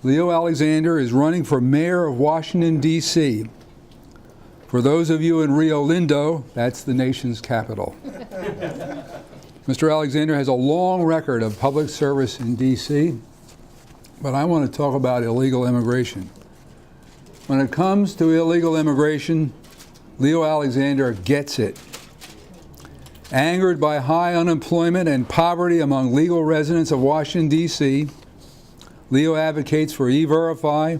Leo Alexander is running for mayor of Washington, D.C. For those of you in Rio Lindo, that's the nation's capital. Mr. Alexander has a long record of public service in D.C., but I want to talk about illegal immigration. When it comes to illegal immigration, Leo Alexander gets it. Angered by high unemployment and poverty among legal residents of Washington, D.C., Leo advocates for E-Verify,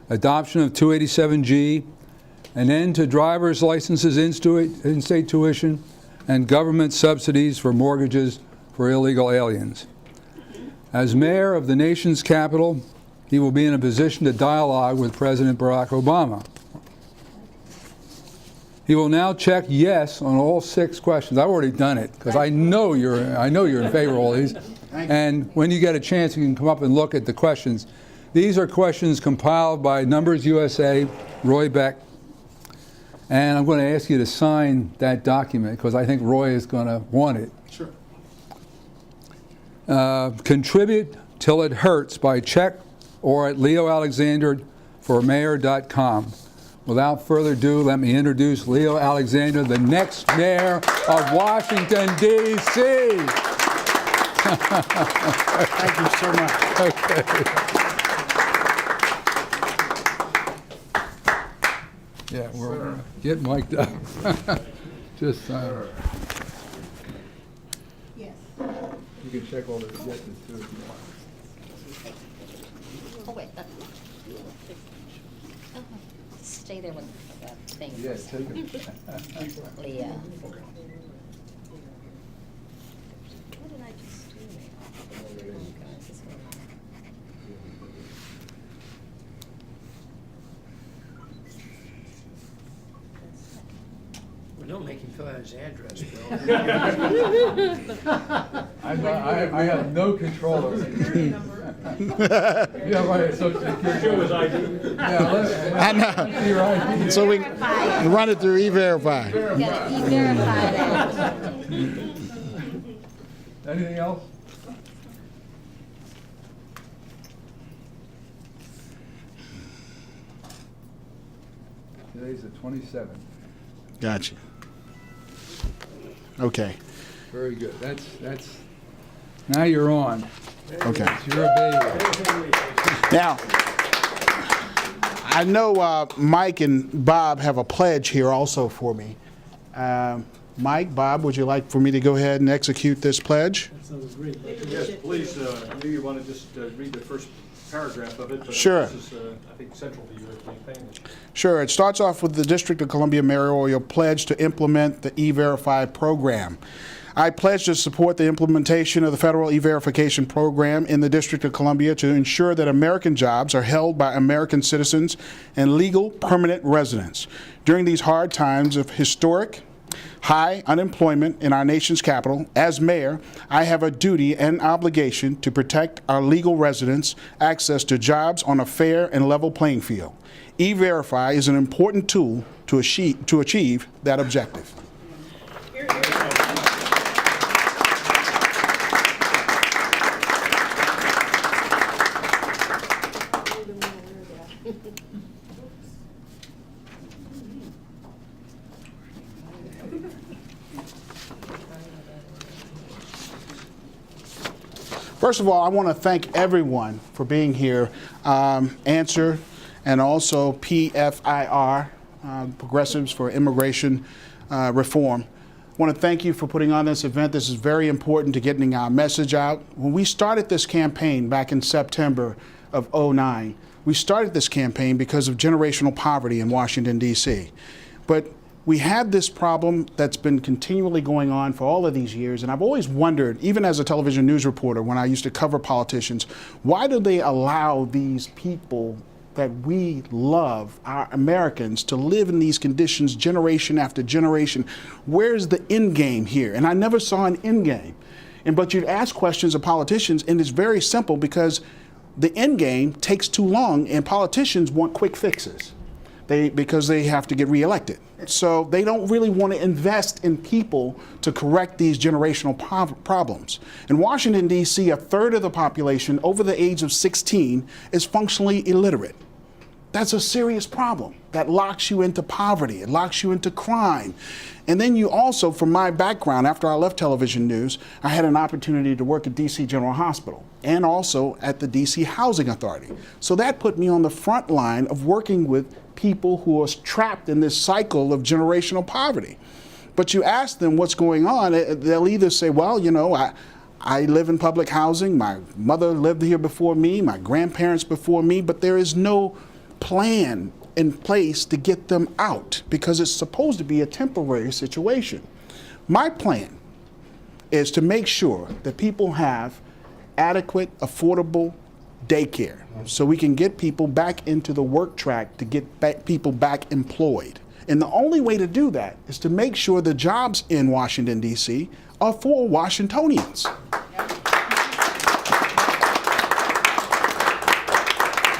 adoption of 287G, an end to driver's licenses, in-state tuition, and government subsidies for mortgages for illegal aliens. As mayor of the nation's capital, he will be in a position to dialogue with President Barack Obama. He will now check yes on all 6 questions. I've already done it because I know you're in favor of all these. And when you get a chance, you can come up and look at the questions. These are questions compiled by Numbers USA, Roy Beck. And I'm going to ask you to sign that document because I think Roy is going to want it. Sure. Contribute till it hurts by check or at leoalexanderformayor.com. Without further ado, let me introduce Leo Alexander, the next mayor of Washington, D.C. Thank you so much. Okay. Yeah, we're get mic'd up. Just Yes. you can check all the yeses too if you want. Oh, wait. Stay there with the thing. Yeah, take it. Leah. What did I just do? Oh, God, this one. Well, don't make him fill out his address, Bill. I have no control over it. Yeah, right, social security. Show his ID. Yeah, I know. your ID. So we run it through E-Verify. You gotta E-Verify that. Anything else? Today's the 27th. Gotcha. Okay. Very good. That's. Now you're on. Okay. It's your baby. Now, I know Mike and Bob have a pledge here also for me. Mike, Bob, would you like for me to go ahead and execute this pledge? Yes, please, maybe you want to just read the first paragraph of it. But Sure. This is, I think, central to your campaign. Sure. It starts off with the District of Columbia mayoral pledge to implement the E-Verify program. I pledge to support the implementation of the federal E-Verification program in the District of Columbia to ensure that American jobs are held by American citizens and legal permanent residents. During these hard times of historic high unemployment in our nation's capital, as mayor, I have a duty and obligation to protect our legal residents' access to jobs on a fair and level playing field. E-Verify is an important tool to achieve that objective. First of all, I want to thank everyone for being here. Answer and also PFIR, Progressives for Immigration Reform. I want to thank you for putting on this event. This is very important to getting our message out. When we started this campaign back in September of '09, we started this campaign because of generational poverty in Washington, D.C. But we had this problem that's been continually going on for all of these years, and I've always wondered, even as a television news reporter when I used to cover politicians, why do they allow these people that we love, our Americans, to live in these conditions generation after generation? Where's the end game here? And I never saw an end game. But you'd ask questions of politicians, and it's very simple because the end game takes too long, and politicians want quick fixes. because they have to get reelected. So they don't really want to invest in people to correct these generational problems. In Washington, D.C., a third of the population over the age of 16 is functionally illiterate. That's a serious problem. That locks you into poverty. It locks you into crime. And then you also, from my background, after I left television news, I had an opportunity to work at D.C. General Hospital and also at the D.C. Housing Authority. So that put me on the front line of working with people who are trapped in this cycle of generational poverty. But you ask them what's going on, they'll either say, well, you know, I live in public housing, my mother lived here before me, my grandparents before me, but there is no plan in place to get them out because it's supposed to be a temporary situation. My plan is to make sure that people have adequate, affordable daycare so we can get people back into the work track to get people back employed. And the only way to do that is to make sure the jobs in Washington, D.C. are for Washingtonians.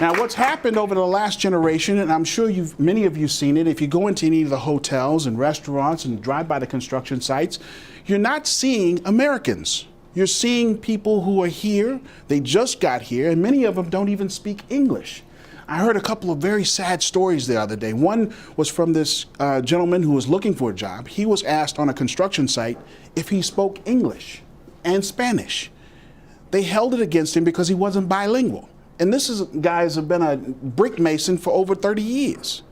Now, what's happened over the last generation, and I'm sure many of you have seen it, if you go into any of the hotels and restaurants and drive by the construction sites, you're not seeing Americans. You're seeing people who are here, they just got here, and many of them don't even speak English. I heard a couple of very sad stories the other day. One was from this gentleman who was looking for a job. He was asked on a construction site if he spoke English and Spanish. They held it against him because he wasn't bilingual. And this is guys who have been a brick mason for over 30 years.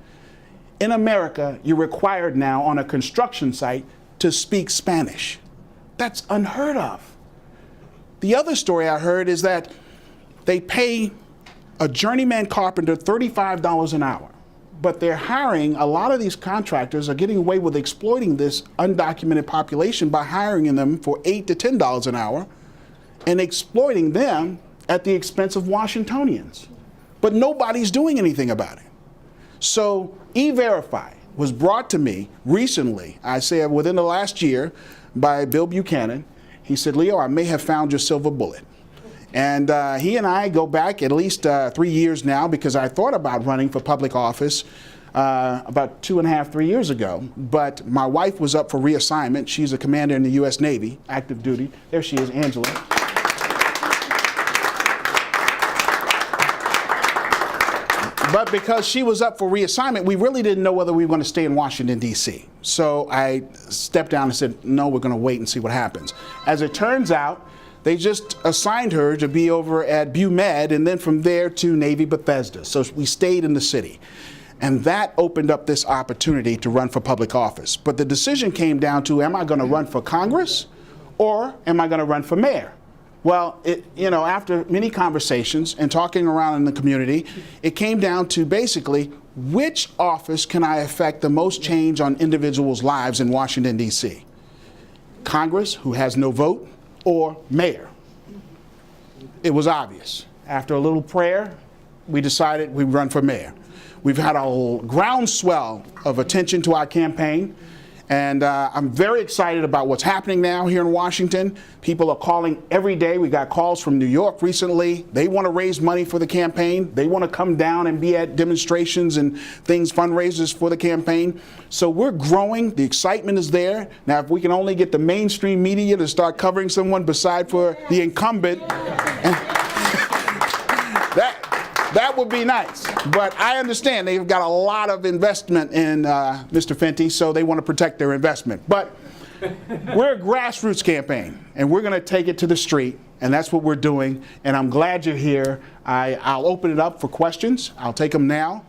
In America, you're required now on a construction site to speak Spanish. That's unheard of. The other story I heard is that they pay a journeyman carpenter $35 an hour, but they're hiring, a lot of these contractors are getting away with exploiting this undocumented population by hiring them for $8 to $10 an hour and exploiting them at the expense of Washingtonians. But nobody's doing anything about it. So E-Verify was brought to me recently, I say within the last year, by Bill Buchanan. He said, Leo, I may have found your silver bullet. And he and I go back at least 3 years now because I thought about running for public office about 2.5, 3 years ago. But my wife was up for reassignment. She's a commander in the U.S. Navy, active duty. There she is, Angela. But because she was up for reassignment, we really didn't know whether we were going to stay in Washington, D.C. So I stepped down and said, no, we're going to wait and see what happens. As it turns out, they just assigned her to be over at BuMed and then from there to Navy Bethesda. So we stayed in the city. And that opened up this opportunity to run for public office. But the decision came down to, am I going to run for Congress or am I going to run for mayor? Well, after many conversations and talking around in the community, it came down to basically which office can I affect the most change on individuals' lives in Washington, D.C.? Congress, who has no vote, or mayor? It was obvious. After a little prayer, we decided we'd run for mayor. We've had a groundswell of attention to our campaign. And I'm very excited about what's happening now here in Washington. People are calling every day. We got calls from New York recently. They want to raise money for the campaign. They want to come down and be at demonstrations and things, fundraisers for the campaign. So we're growing. The excitement is there. Now, if we can only get the mainstream media to start covering someone beside for the incumbent, that would be nice. But I understand they've got a lot of investment in Mr. Fenty, so they want to protect their investment. But we're a grassroots campaign, and we're going to take it to the street, and that's what we're doing. And I'm glad you're here. I'll open it up for questions. I'll take them now.